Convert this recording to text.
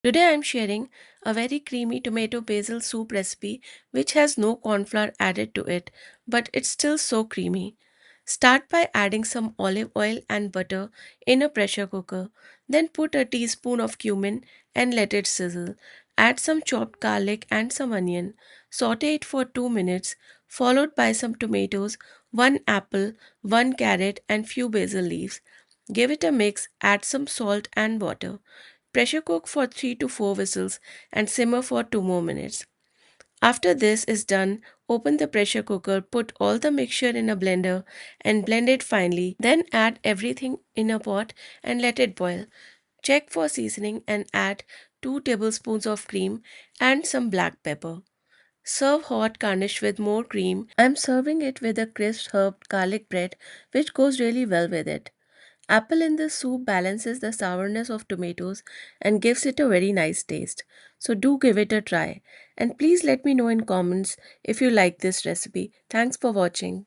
Today I am sharing a very creamy tomato basil soup recipe which has no cornflour added to it, but it's still so creamy. Start by adding some olive oil and butter in a pressure cooker. Then put a teaspoon of cumin and let it sizzle. Add some chopped garlic and some onion. Saute it for 2 minutes, followed by some tomatoes, 1 apple, 1 carrot, and few basil leaves. Give it a mix, add some salt and water. Pressure cook for 3 to 4 whistles and simmer for 2 more minutes. After this is done, open the pressure cooker, put all the mixture in a blender and blend it finely. Then add everything in a pot and let it boil. Check for seasoning and add 2 tablespoons of cream and some black pepper. Serve hot, garnished with more cream. I'm serving it with a crisp herb garlic bread which goes really well with it. Apple in the soup balances the sourness of tomatoes and gives it a very nice taste. So do give it a try. And please let me know in comments if you like this recipe. Thanks for watching.